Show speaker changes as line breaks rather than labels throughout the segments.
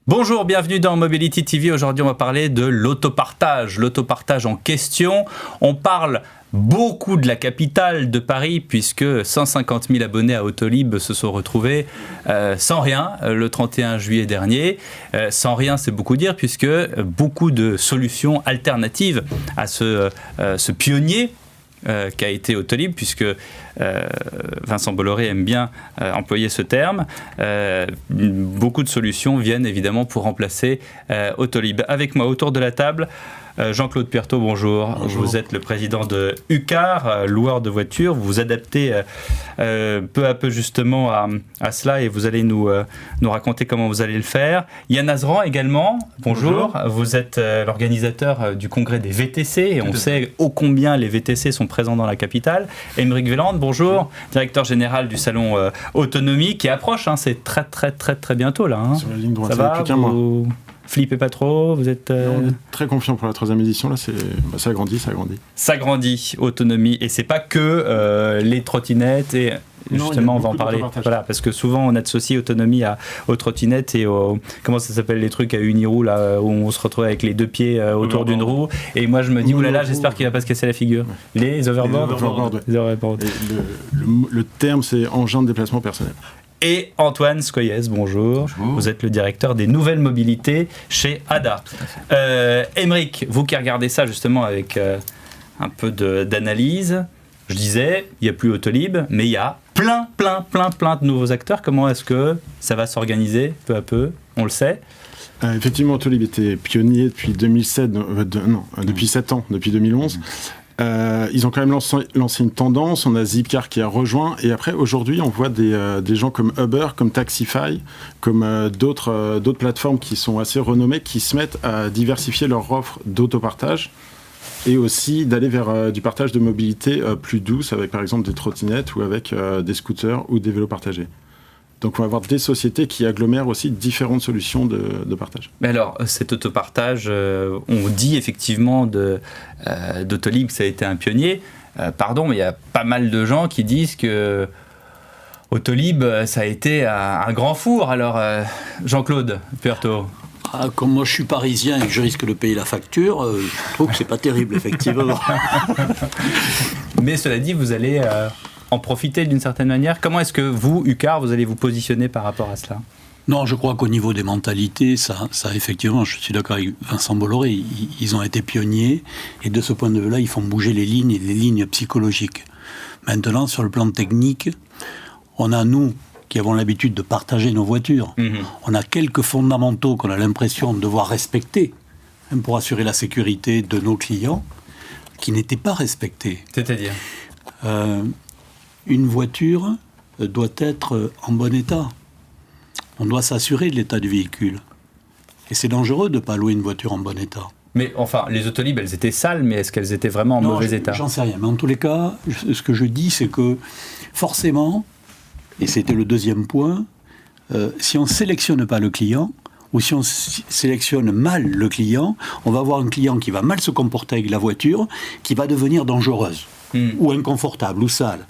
Bonjour, bienvenue dans Mobility TV. Aujourd'hui, on va parler de l'autopartage. L'autopartage en question. On parle beaucoup de la capitale de Paris puisque 150 000 abonnés à Autolib se sont retrouvés sans rien le 31 juillet dernier. Sans rien, c'est beaucoup dire puisque beaucoup de solutions alternatives à ce pionnier qu'a été Autolib, puisque Vincent Bolloré aime bien employer ce terme. Beaucoup de solutions viennent évidemment pour remplacer Autolib. Avec moi autour de la table, Jean-Claude Puertot, bonjour.
Bonjour.
Vous êtes le président de UCAR, loueur de voitures. Vous vous adaptez peu à peu justement à cela et vous allez nous raconter comment vous allez le faire. Yann Azran également, bonjour. Vous êtes l'organisateur du congrès des VTC et on sait ô combien les VTC sont présents dans la capitale. Aymeric Velland, bonjour. Directeur général du salon Autonomie qui approche, hein, c'est très bientôt là. Hein.
Sur la ligne droite,
ça va,
plus qu'un mois.
Flippez pas trop, vous êtes...
On est très confiant pour la 3e édition, là, ça grandit.
Ça grandit, Autonomie, et c'est pas que les trottinettes, et justement
non,
on va en parler, voilà, parce que souvent on associe Autonomie aux trottinettes et aux... Comment ça s'appelle les trucs à uniroue, là, où on se retrouve avec les deux pieds autour d'une roue, et moi je me dis, oulala, j'espère qu'il va pas se casser la figure. Les overboards.
Les overboards. Le terme, c'est engin de déplacement personnel.
Et Antoine Scoyès, bonjour. Vous êtes le directeur des nouvelles mobilités chez ADA. Aymeric, vous qui regardez ça justement avec un peu d'analyse, je disais, il n'y a plus Autolib, mais il y a plein de nouveaux acteurs. Comment est-ce que ça va s'organiser peu à peu? On le sait.
Effectivement, Autolib était pionnier depuis 2007, depuis 7 ans, depuis 2011. Ils ont quand même lancé une tendance. On a Zipcar qui a rejoint, et après aujourd'hui on voit des gens comme Uber, comme Taxify, comme d'autres plateformes qui sont assez renommées, qui se mettent à diversifier leur offre d'autopartage et aussi d'aller vers du partage de mobilité plus douce, avec par exemple des trottinettes ou avec des scooters ou des vélos partagés. Donc on va avoir des sociétés qui agglomèrent aussi différentes solutions de partage.
Mais alors, cet autopartage, on dit effectivement d'Autolib que ça a été un pionnier. Pardon, mais il y a pas mal de gens qui disent que Autolib, ça a été un grand four. Alors, Jean-Claude Puertot.
Comme moi je suis parisien et que je risque de payer la facture, je trouve que c'est pas terrible, effectivement.
Mais cela dit, vous allez... en profiter d'une certaine manière. Comment est-ce que vous, UCAR, vous allez vous positionner par rapport à cela?
Non, je crois qu'au niveau des mentalités, ça effectivement, je suis d'accord avec Vincent Bolloré, ils ont été pionniers, et de ce point de vue-là, ils font bouger les lignes psychologiques. Maintenant, sur le plan technique, on a, nous, qui avons l'habitude de partager nos voitures, on a quelques fondamentaux qu'on a l'impression de devoir respecter, même pour assurer la sécurité de nos clients, qui n'étaient pas respectés.
C'est-à-dire
une voiture doit être en bon état. On doit s'assurer de l'état du véhicule. Et c'est dangereux de ne pas louer une voiture en bon état.
Mais enfin, les Autolib, elles étaient sales, mais est-ce qu'elles étaient vraiment en mauvais état?
J'en sais rien. Mais en tous les cas, ce que je dis, c'est que forcément, et c'était le deuxième point, si on ne sélectionne pas le client, ou si on sélectionne mal le client, on va avoir un client qui va mal se comporter avec la voiture, qui va devenir dangereuse, ou inconfortable, ou sale.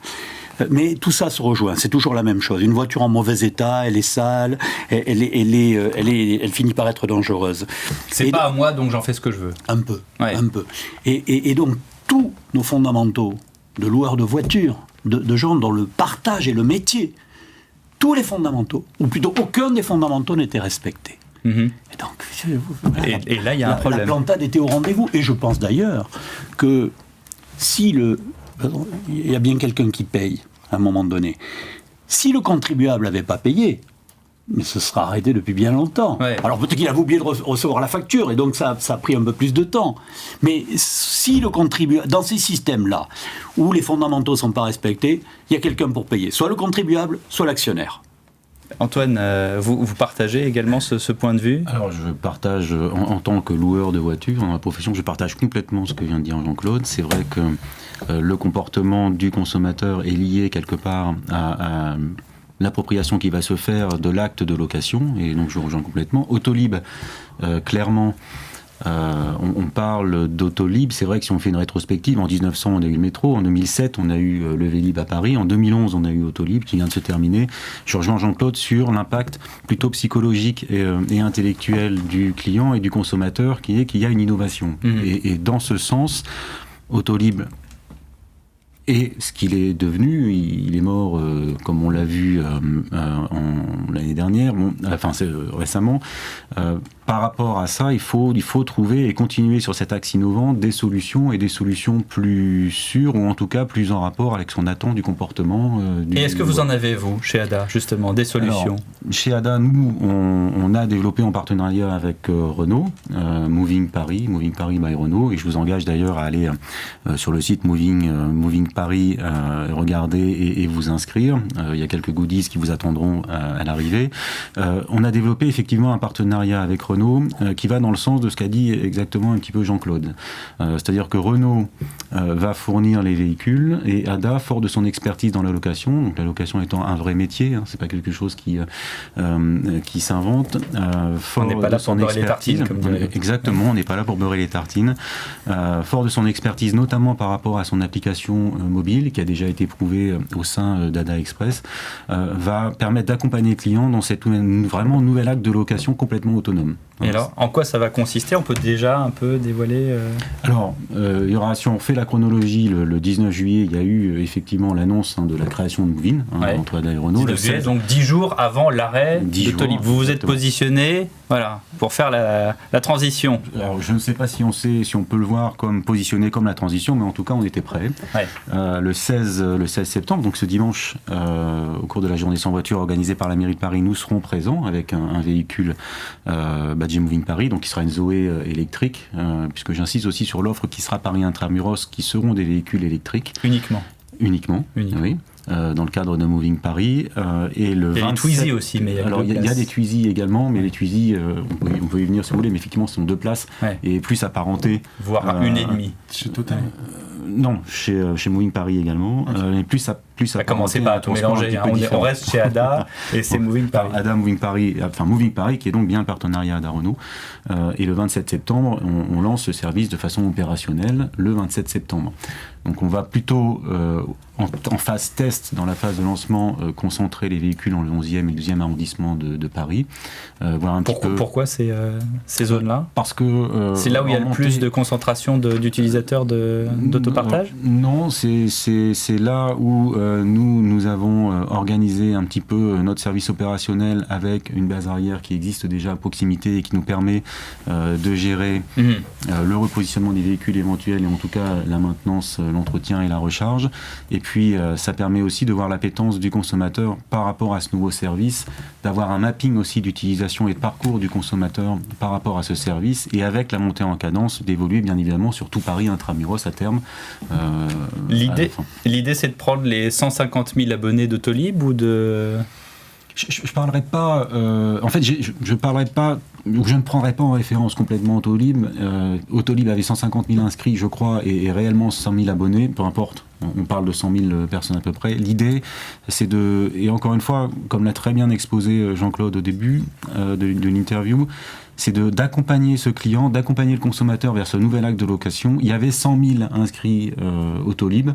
Mais tout ça se rejoint, c'est toujours la même chose. Une voiture en mauvais état, elle est sale, elle finit par être dangereuse.
C'est pas à moi, donc j'en fais ce que je veux.
Un peu,
ouais.
Un peu. Et donc, tous nos fondamentaux de loueurs de voitures, de gens dont le partage est le métier, tous les fondamentaux, ou plutôt aucun des fondamentaux n'était respecté. Et donc, voilà,
et là, il y a un problème.
La plantade était au rendez-vous. Et je pense d'ailleurs que si il y a bien quelqu'un qui paye à un moment donné. Si le contribuable n'avait pas payé, mais ce sera arrêté depuis bien longtemps. Ouais. Alors peut-être qu'il avait oublié de recevoir la facture, et donc ça a pris un peu plus de temps. Mais si le contribuable, dans ces systèmes-là, où les fondamentaux ne sont pas respectés, il y a quelqu'un pour payer. Soit le contribuable, soit l'actionnaire.
Antoine, vous partagez également ce point de vue?
Alors je partage, en tant que loueur de voitures, dans ma profession, je partage complètement ce que vient de dire Jean-Claude. C'est vrai que le comportement du consommateur est lié quelque part à l'appropriation qui va se faire de l'acte de location, et donc je rejoins complètement. Autolib, clairement, On parle d'Autolib, c'est vrai que si on fait une rétrospective, en 1900 on a eu le métro, en 2007 on a eu le Vélib à Paris, en 2011 on a eu Autolib qui vient de se terminer. Je rejoins Jean-Claude sur l'impact plutôt psychologique et intellectuel du client et du consommateur qui est qu'il y a une innovation. Et dans ce sens, Autolib et ce qu'il est devenu, il est mort, comme on l'a vu l'année dernière, récemment. Par rapport à ça, il faut trouver et continuer sur cet axe innovant des solutions plus sûres, ou en tout cas plus en rapport avec ce qu'on attend du comportement.
Et est-ce que vous en avez, vous, chez ADA, justement, des solutions?
Alors, chez ADA, nous, on a développé en partenariat avec Renault, Moving Paris by Renault, et je vous engage d'ailleurs à aller sur le site Moving Paris, regarder et vous inscrire. Il y a quelques goodies qui vous attendront à l'arrivée. On a développé effectivement un partenariat avec Renault qui va dans le sens de ce qu'a dit exactement un petit peu Jean-Claude. C'est-à-dire que Renault va fournir les véhicules et ADA, fort de son expertise dans la location, donc la location étant un vrai métier, c'est pas quelque chose qui s'invente, fort
on n'est pas là
de son
pour beurrer
expertise,
les tartines, comme dirait.
Exactement, on n'est pas là pour beurrer les tartines, fort de son expertise notamment par rapport à son application mobile qui a déjà été prouvée au sein d'ADA Express, va permettre d'accompagner le client dans cette vraiment nouvel acte de location complètement autonome.
Et alors, en quoi ça va consister? On peut déjà un peu dévoiler
Alors, il y aura, si on fait la chronologie, le 19 juillet, il y a eu effectivement l'annonce de la création de Movin, entre ADA et Renault.
19 juillet, donc 10 jours avant l'arrêt d'Autolib. Vous vous êtes positionné pour faire la transition.
Alors, je ne sais pas si on peut le voir comme positionné comme la transition, mais en tout cas, on était prêts. Le 16 septembre, donc ce dimanche, au cours de la journée sans voiture organisée par la mairie de Paris, nous serons présents avec un véhicule badgé Moving Paris, donc qui sera une Zoé électrique, puisque j'insiste aussi sur l'offre qui sera Paris Intramuros, qui seront des véhicules électriques. Uniquement. Oui. Dans le cadre de Moving Paris. Et le 27...
les Twizy aussi, mais
alors il y a des Twizy également, mais les Twizy, on peut y venir si vous voulez, mais effectivement, ce sont 2 places et plus apparentés.
Voire une et demie.
Chez Total.
Non, chez Moving Paris également. Mais plus
commencez pas à tout mélanger. On reste chez ADA et c'est Moving Paris.
ADA, Moving Paris, qui est donc bien le partenariat ADA Renault. Et le 27 septembre, on lance ce service de façon opérationnelle le 27 septembre. Donc on va plutôt, en phase test, dans la phase de lancement, concentrer les véhicules dans le 11e et le 12e arrondissement de Paris. Voir un petit peu...
Pourquoi ces zones-là?
Parce que...
c'est là où il y a le plus de concentration d'utilisateurs d'autopartage?
Non, c'est là où nous avons organisé un petit peu notre service opérationnel avec une base arrière qui existe déjà à proximité et qui nous permet de gérer le repositionnement des véhicules éventuels et en tout cas la maintenance, l'entretien et la recharge. Et puis ça permet aussi de voir l'appétence du consommateur par rapport à ce nouveau service, d'avoir un mapping aussi d'utilisation et de parcours du consommateur par rapport à ce service et avec la montée en cadence d'évoluer bien évidemment sur tout Paris Intramuros à terme.
L'idée c'est de prendre les 150 000 abonnés d'Autolib ou de...
Je parlerai pas. En fait, je parlerai pas. Je ne prendrai pas en référence complètement Autolib. Autolib avait 150 000 inscrits, je crois, et réellement 100 000 abonnés. Peu importe. On parle de 100 000 personnes à peu près. L'idée, c'est de, et encore une fois, comme l'a très bien exposé Jean-Claude au début de l'interview, c'est d'accompagner ce client, d'accompagner le consommateur vers ce nouvel acte de location. Il y avait 100 000 inscrits Autolib.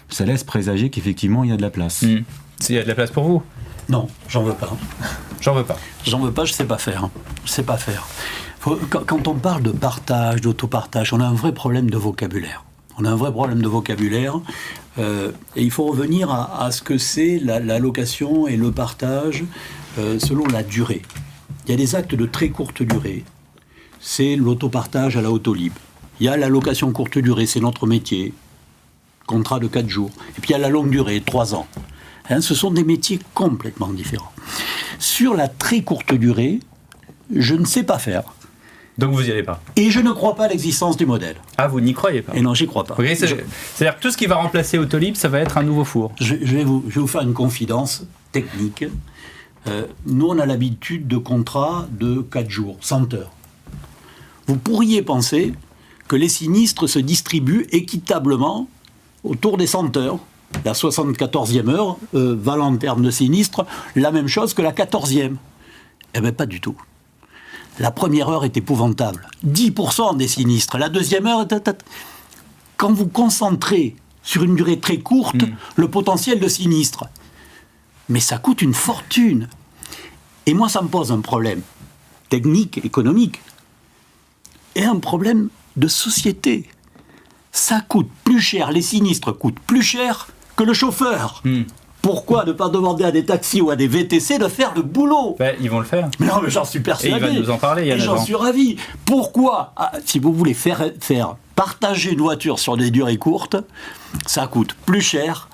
Ça laisse présager qu'effectivement, il y a de la place.
Il y a de la place pour vous?
Non, j'en veux pas.
J'en veux pas,
je sais pas faire. Quand on parle de partage, d'autopartage, on a un vrai problème de vocabulaire. Et il faut revenir à ce que c'est la location et le partage selon la durée. Il y a des actes de très courte durée. C'est l'autopartage à la Autolib. Il y a la location courte durée, c'est notre métier. Contrat de 4 jours. Et puis il y a la longue durée, 3 ans. Ce sont des métiers complètement différents. Sur la très courte durée, je ne sais pas faire.
Donc vous n'y allez pas? Et
je ne crois pas à l'existence du modèle.
Ah, vous n'y croyez pas?
Et non, j'y crois pas.
Okay, c'est-à-dire que tout ce qui va remplacer Autolib, ça va être un nouveau four.
Je vais vous faire une confidence technique. Nous, on a l'habitude de contrats de 4 jours, 100 heures. Vous pourriez penser que les sinistres se distribuent équitablement autour des 100 heures. La 74e heure valent en termes de sinistre la même chose que la 14e. Eh bien, pas du tout. La première heure est épouvantable. 10% des sinistres. La deuxième heure, quand vous concentrez sur une durée très courte le potentiel de sinistre, mais ça coûte une fortune. Et moi, ça me pose un problème technique, économique, et un problème de société. Ça coûte plus cher, les sinistres coûtent plus cher que le chauffeur. Pourquoi ne pas demander à des taxis ou à des VTC de faire le boulot ?
Ben, ils vont le faire.
Mais non, mais j'en suis persuadé.
Et il va nous en parler, Yann.
Et j'en suis ravi. Pourquoi ? Si vous voulez faire partager une voiture sur des durées courtes, ça coûte plus cher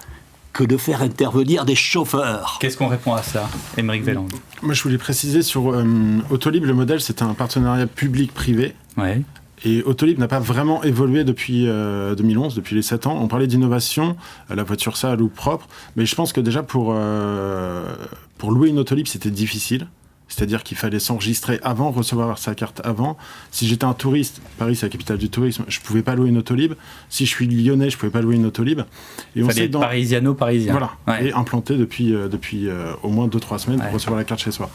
que de faire intervenir des chauffeurs.
Qu'est-ce qu'on répond à ça, Aymeric Velland ?
Moi, je voulais préciser sur Autolib, le modèle, c'était un partenariat public-privé.
Ouais.
Et Autolib n'a pas vraiment évolué depuis 2011, depuis les 7 ans. On parlait d'innovation, la voiture sale ou propre, mais je pense que déjà pour louer une Autolib, c'était difficile. C'est-à-dire qu'il fallait s'enregistrer avant, recevoir sa carte avant. Si j'étais un touriste, Paris c'est la capitale du tourisme, je ne pouvais pas louer une Autolib. Si je suis lyonnais, je ne pouvais pas louer une Autolib.
Il fallait être parisiano-parisien.
Voilà, ouais. Et implanté depuis au moins 2-3 semaines pour recevoir la carte chez soi.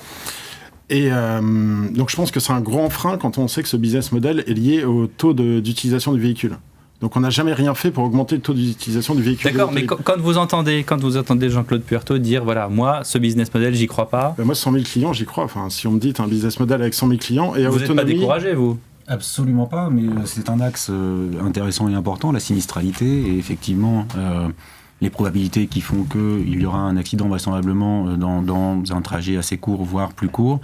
Et donc je pense que c'est un grand frein quand on sait que ce business model est lié au taux d'utilisation du véhicule. Donc on n'a jamais rien fait pour augmenter le taux d'utilisation du véhicule.
D'accord, mais quand vous entendez Jean-Claude Puerto dire, voilà, moi, ce business model, j'y crois pas.
Moi, 100 000 clients, j'y crois. Enfin, si on me dit, t'as un business model avec 100 000 clients et à
vous
autonomie...
Vous n'êtes pas découragé, vous ?
Absolument pas, mais c'est un axe intéressant et important, la sinistralité, et effectivement... les probabilités qui font qu'il y aura un accident vraisemblablement dans un trajet assez court, voire plus court,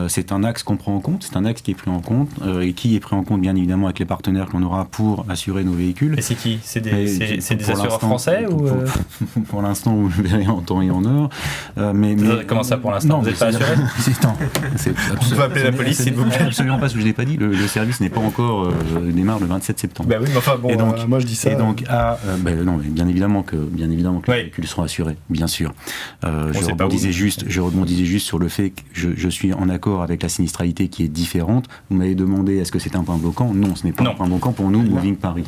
c'est un axe qu'on prend en compte, c'est un axe qui est pris en compte, et qui est pris en compte bien évidemment avec les partenaires qu'on aura pour assurer nos véhicules.
Et c'est qui ? C'est des assureurs français ou
pour l'instant, vous le verrez en temps et en heure.
Comment ça pour l'instant ? Vous n'êtes pas assuré ?
Vous pouvez appeler la police s'il vous plaît. Absolument pas, ce que je n'ai pas dit, le service n'est pas encore démarre le 27 septembre.
Bah oui, mais enfin bon,
et donc,
moi je dis ça.
Et donc, non, mais bien évidemment que les véhicules seront assurés, bien sûr. Je rebondissais juste sur le fait que je suis en accord avec la sinistralité qui est différente. Vous m'avez demandé est-ce que c'est un point bloquant ? Non, ce n'est pas un point bloquant pour nous, Moving Paris.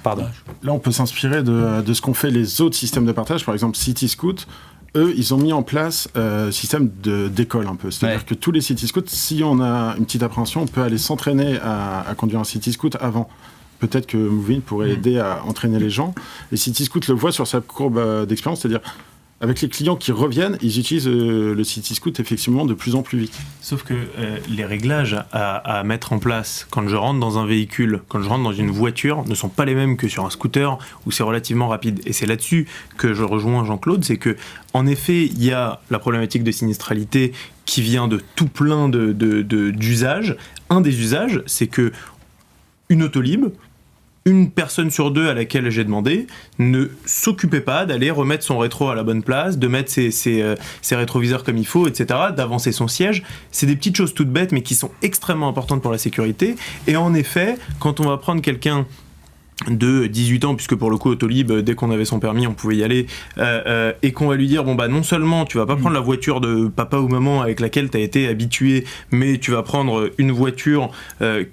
Pardon.
Là, on peut s'inspirer de ce qu'ont fait les autres systèmes de partage, par exemple CityScoot. Eux, ils ont mis en place un système d'école un peu. C'est-à-dire que tous les CityScoot, si on a une petite appréhension, on peut aller s'entraîner à conduire un CityScoot avant. Peut-être que Moving pourrait aider à entraîner les gens. Et CityScoot le voit sur sa courbe d'expérience, c'est-à-dire avec les clients qui reviennent, ils utilisent le CityScoot effectivement de plus en plus vite.
Sauf que les réglages à mettre en place quand je rentre dans un véhicule, quand je rentre dans une voiture, ne sont pas les mêmes que sur un scooter où c'est relativement rapide. Et c'est là-dessus que je rejoins Jean-Claude, c'est que en effet, il y a la problématique de sinistralité qui vient de tout plein d'usages. Un des usages, c'est que une Autolib, une personne sur deux à laquelle j'ai demandé ne s'occupait pas d'aller remettre son rétro à la bonne place, de mettre ses rétroviseurs comme il faut, etc., d'avancer son siège. C'est des petites choses toutes bêtes, mais qui sont extrêmement importantes pour la sécurité. Et en effet, quand on va prendre quelqu'un de 18 ans, puisque pour le coup Autolib, dès qu'on avait son permis on pouvait y aller, et qu'on va lui dire bon bah non seulement tu vas pas prendre la voiture de papa ou maman avec laquelle tu as été habitué, mais tu vas prendre une voiture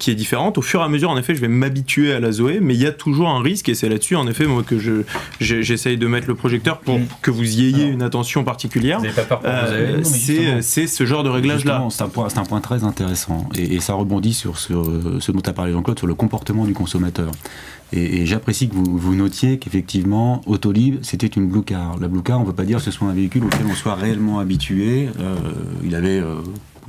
qui est différente. Au fur et à mesure en effet je vais m'habituer à la Zoé, mais il y a toujours un risque, et c'est là-dessus en effet moi que j'essaye de mettre le projecteur pour que vous y ayez une attention particulière.
Vous n'avez pas peur pour vous
c'est ce genre de réglage là.
C'est un point très intéressant, et ça rebondit sur ce dont tu as parlé Jean-Claude, sur le comportement du consommateur. Et j'apprécie que vous notiez qu'effectivement, Autolib, c'était une Blue Car. La Blue Car, on ne peut pas dire que ce soit un véhicule auquel on soit réellement habitué. Il avait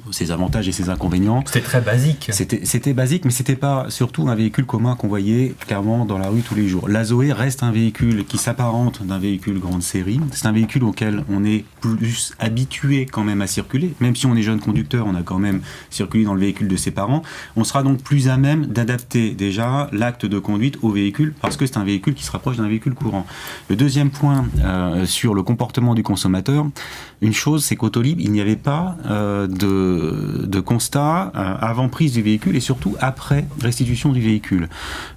ses avantages et ses inconvénients.
C'était très basique.
C'était basique, mais c'était pas surtout un véhicule commun qu'on voyait clairement dans la rue tous les jours. La Zoé reste un véhicule qui s'apparente d'un véhicule grande série. C'est un véhicule auquel on est plus habitué quand même à circuler. Même si on est jeune conducteur, on a quand même circulé dans le véhicule de ses parents. On sera donc plus à même d'adapter déjà l'acte de conduite au véhicule, parce que c'est un véhicule qui se rapproche d'un véhicule courant. Le deuxième point sur le comportement du consommateur, une chose, c'est qu'Autolib, il n'y avait pas de constat avant prise du véhicule et surtout après restitution du véhicule.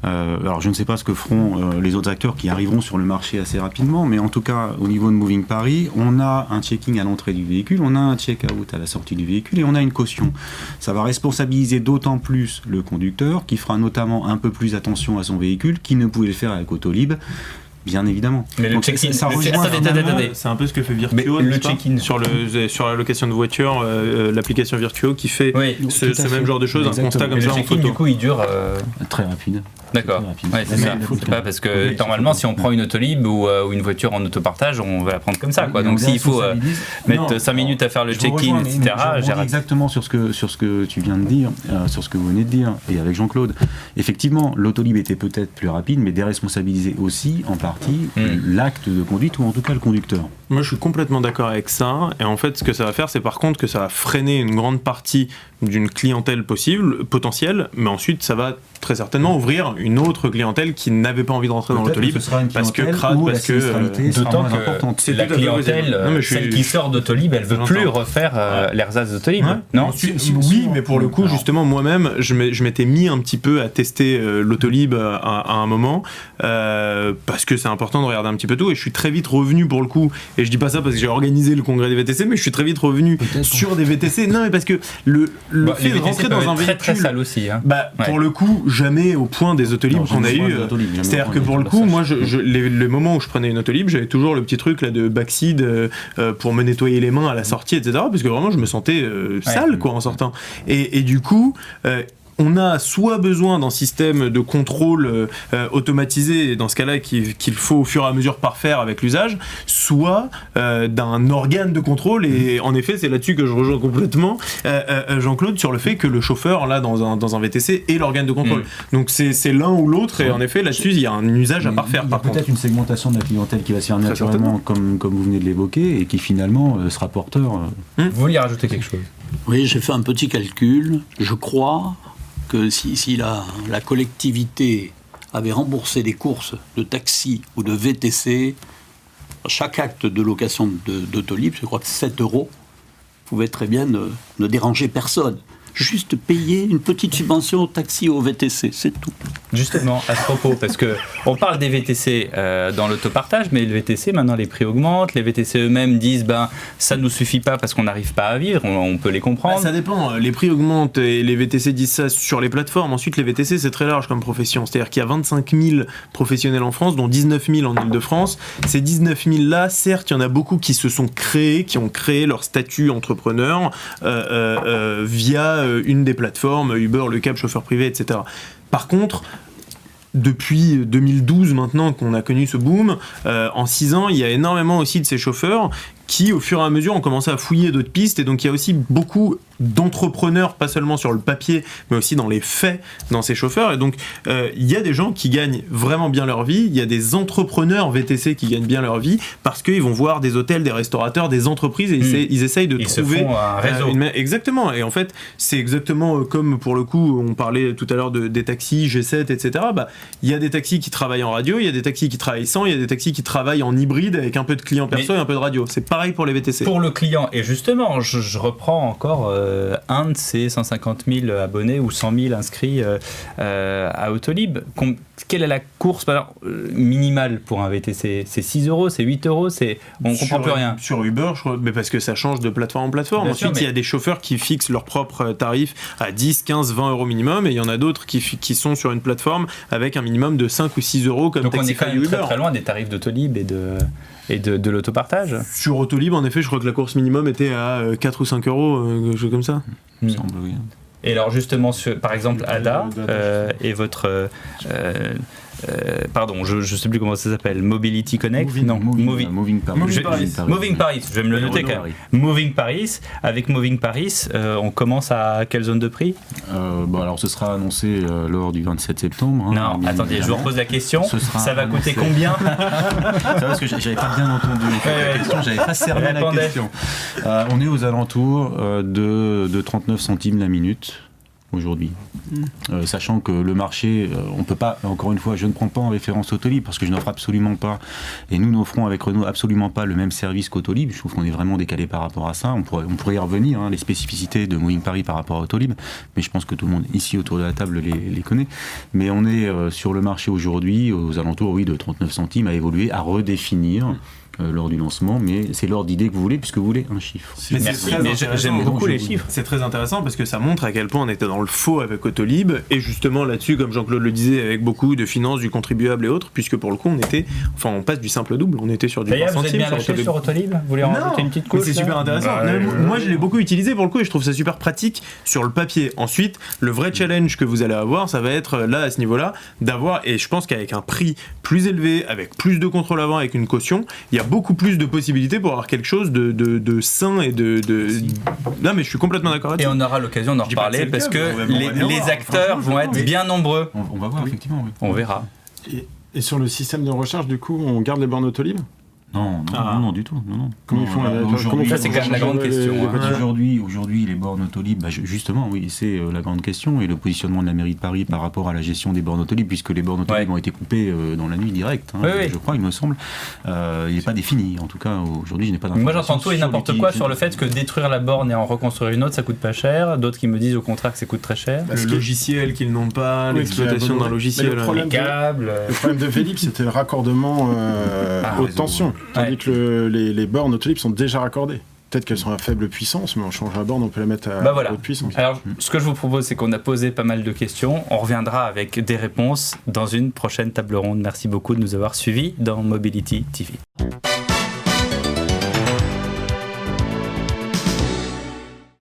Alors je ne sais pas ce que feront les autres acteurs qui arriveront sur le marché assez rapidement, mais en tout cas au niveau de Moving Paris, on a un checking à l'entrée du véhicule, on a un check-out à la sortie du véhicule et on a une caution. Ça va responsabiliser d'autant plus le conducteur qui fera notamment un peu plus attention à son véhicule, qui ne pouvait le faire avec Autolib. bien évidemment.
Mais le
Donc,
check-in,
ça
le-
rejoint
attendez.
C'est un peu ce que fait
Mais
Virtuo,
le
n'est-ce pas
check-in.
sur la location de voiture, l'application Virtuo qui fait
Oui.
ce
Tout à
même
fait.
genre de choses, un
Exactement.
constat comme
Mais
ça
le
en
check-in,
photo.
du coup, il dure.
Très rapide.
D'accord.
Très rapide.
Ouais, c'est
Mais
ça.
il faut
C'est pas parce que
Oui,
normalement,
surtout.
si on prend une Autolib ou une voiture en autopartage, on va la prendre comme ça, quoi.
Mais
Donc
on
s'il faut
responsabilise-
mettre
Non,
5 minutes à faire le
je vous
check-in,
rejoins, mais
etc.,
je
j'ai
rebondis
raté.
exactement sur ce que tu viens de dire, sur ce que vous venez de dire, et avec Jean-Claude. Effectivement, l'Autolib était peut-être plus rapide, mais déresponsabilisait aussi, en partie, l'acte de conduite, ou en tout cas le conducteur.
Moi, je suis complètement d'accord avec ça. Et en fait, ce que ça va faire, c'est par contre que ça va freiner une grande partie d'une clientèle potentielle, mais ensuite, ça va très certainement ouvrir une autre clientèle qui n'avait pas envie de rentrer dans
Peut-être
l'Autolib
que ce sera une
parce que
clientèle
crade,
où la
parce que
sinistralité sera
D'autant
moins
que
importante.
c'est
la
tout à fait
clientèle,
possible. Non, mais je
celle
suis-
qui sort d'Autolib, elle veut
J'entends.
plus refaire l'ersatz d'Autolib.
Ouais.
Non
Oui, mais pour le coup, justement, moi-même, je m'étais mis un petit peu à tester l'Autolib à un moment, parce que c'est important de regarder un petit peu tout, et je suis très vite revenu pour le coup, et je dis pas ça parce que j'ai organisé le congrès des VTC, mais je suis très vite revenu sur des VTC. Non, mais parce que le
Bah,
fait
les
de
VTC
rentrer
peuvent
dans un
être très très
véhicule...
sales aussi. Hein.
Bah,
Ouais.
pour le coup, jamais au point des Autolib
Non,
qu'on a
jamais au
eu.
point des Autolib, jamais au
C'est-à-dire
point
que
des
pour le coup,
Autolib.
moi, les moments où je prenais une Autolib, j'avais toujours le petit truc là de backseat pour me nettoyer les mains à la sortie, etc. Parce que vraiment, je me sentais sale quoi en sortant. Et du coup. On a soit besoin d'un système de contrôle automatisé, dans ce cas-là qu'il faut au fur et à mesure parfaire avec l'usage, soit d'un organe de contrôle, et en effet c'est là-dessus que je rejoins complètement Jean-Claude sur le fait que le chauffeur là dans un VTC est l'organe de contrôle. Donc c'est l'un ou l'autre, et en effet là-dessus il y a un usage à parfaire
Il y a
par contre.
peut-être une segmentation de la clientèle qui va se faire
Très
naturellement, comme vous venez de l'évoquer, et qui finalement sera porteur.
Vous vouliez rajouter quelque chose?
Oui, j'ai fait un petit calcul. Je crois que si la collectivité avait remboursé des courses de taxi ou de VTC, chaque acte de location d'Autolib, je crois que 7 € pouvait très bien ne déranger personne. Juste payer une petite subvention au taxi ou au VTC, c'est tout.
Justement, à ce propos, parce que on parle des VTC dans l'autopartage, mais le VTC, maintenant les prix augmentent, les VTC eux-mêmes disent ça ne nous suffit pas parce qu'on n'arrive pas à vivre, on peut les comprendre.
Ça dépend, les prix augmentent et les VTC disent ça sur les plateformes. Ensuite, les VTC, c'est très large comme profession. C'est-à-dire qu'il y a 25 000 professionnels en France, dont 19 000 en Ile-de-France. Ces 19 000 là, certes, il y en a beaucoup qui se sont créés, qui ont créé leur statut entrepreneur via une des plateformes, Uber, Le Cab, chauffeur privé, etc. Par contre, depuis 2012 maintenant qu'on a connu ce boom, en 6 ans, il y a énormément aussi de ces chauffeurs qui, au fur et à mesure, ont commencé à fouiller d'autres pistes, et donc il y a aussi beaucoup d'entrepreneurs, pas seulement sur le papier, mais aussi dans les faits, dans ces chauffeurs, et donc il y a des gens qui gagnent vraiment bien leur vie, il y a des entrepreneurs VTC qui gagnent bien leur vie, parce qu'ils vont voir des hôtels, des restaurateurs, des entreprises, et ils essayent de
Ils
trouver...
se font un réseau.
Exactement, et en fait, c'est exactement comme pour le coup, on parlait tout à l'heure des taxis, G7, etc. Il y a des taxis qui travaillent en radio, il y a des taxis qui travaillent sans, il y a des taxis qui travaillent en hybride, avec un peu de clients perso et un peu de radio. C'est pareil pour les VTC.
Pour le client, et justement, je reprends encore un de ces 150 000 abonnés ou 100 000 inscrits à Autolib. Quelle est la course minimale pour un VTC? C'est 6 €, c'est 8 €, on ne comprend plus rien.
Sur Uber, je crois, mais parce que ça change de plateforme en plateforme.
Bien
Ensuite,
sûr,
il y a des chauffeurs qui fixent leurs propres tarifs à 10, 15, 20 € minimum, et il y en a d'autres qui sont sur une plateforme avec un minimum de 5 ou 6 € comme
Donc on est
Taxify
quand
ou
même
Uber.
très très loin des tarifs d'Autolib et de l'autopartage.
Sur Autolib, en effet, je crois que la course minimum était à 4 ou 5 €, quelque chose comme ça.
Il me semble, oui.
Et alors justement, par exemple, Ada et votre... pardon, je ne sais plus comment ça s'appelle, Mobility Connect.
Moving Paris.
Moving Paris, je vais me le noter quand même. Moving Paris, avec Moving Paris, on commence à quelle zone de prix?
Alors ce sera annoncé lors du 27 septembre.
Non, attendez, je vous repose la question. Ça va coûter combien?
C'est parce que j'avais pas bien entendu la question, j'avais pas cerné la
Répondez.
question. On est aux alentours de 39 centimes la minute aujourd'hui. Sachant que le marché, on peut pas, encore une fois, je ne prends pas en référence Autolib parce que je n'offre absolument pas, et nous n'offrons avec Renault absolument pas le même service qu'Autolib. Je trouve qu'on est vraiment décalé par rapport à ça. On pourrait y revenir, les spécificités de Moving Paris par rapport à Autolib, mais je pense que tout le monde ici autour de la table les connaît. Mais on est sur le marché aujourd'hui aux alentours, de 39 centimes à évoluer, à redéfinir. Lors du lancement, mais c'est l'ordre d'idée que vous voulez, puisque vous voulez un chiffre.
Mais
Merci,
c'est très
mais
intéressant.
j'aime beaucoup les chiffres.
C'est très intéressant parce que ça montre à quel point on était dans le le faux avec Autolib, et justement là-dessus, comme Jean-Claude le disait, avec beaucoup de finances du contribuable et autres, puisque pour le coup, on passe du simple au double, on était sur du 20
D'ailleurs, vous êtes
centimes
bien lâché sur Autolib ? Vous voulez en rajouter une petite couche ?
c'est super intéressant. Moi, je l'ai beaucoup utilisé pour le coup, et je trouve ça super pratique sur le papier. Ensuite, le vrai challenge que vous allez avoir, ça va être là, à ce niveau-là, d'avoir, et je pense qu'avec un prix plus élevé, avec plus de contrôle avant, avec une caution, il y a beaucoup plus de possibilités pour avoir quelque chose de sain et de... Non, mais je suis complètement d'accord avec
Et
ça.
on aura l'occasion d'en
Je dis pas
reparler
que c'est
parce
le cas,
que
mais on va bien
les
voir.
acteurs vont être bien nombreux.
On va voir, effectivement. Oui.
On verra.
Et sur le système de recharge, du coup, on garde les bornes Autolib ?
Non, du tout. Non.
Comment ils font
Aujourd'hui,
Ça, c'est quand même la grande question,
Aujourd'hui, les bornes Autolib, justement, oui, c'est la grande question, et le positionnement de la mairie de Paris par rapport à la gestion des bornes Autolib, puisque les bornes Autolib ont été coupées dans la nuit directe, je crois, il me semble. Il n'est pas défini, en tout cas, aujourd'hui, je n'ai pas d'informations.
Moi, j'entends tout et n'importe quoi sur le fait que détruire la borne et en reconstruire une autre, ça coûte pas cher. D'autres qui me disent au contraire que ça coûte très cher.
Le logiciel qu'ils n'ont pas, l'exploitation d'un logiciel.
Les câbles.
Le problème de Vélib, c'était le raccordement haute tension. Tandis que les bornes Autolib sont déjà raccordées. Peut-être qu'elles sont à faible puissance, mais on change la borne, on peut la mettre à haute puissance.
Alors, ce que je vous propose, c'est qu'on a posé pas mal de questions. On reviendra avec des réponses dans une prochaine table ronde. Merci beaucoup de nous avoir suivis dans Mobility TV.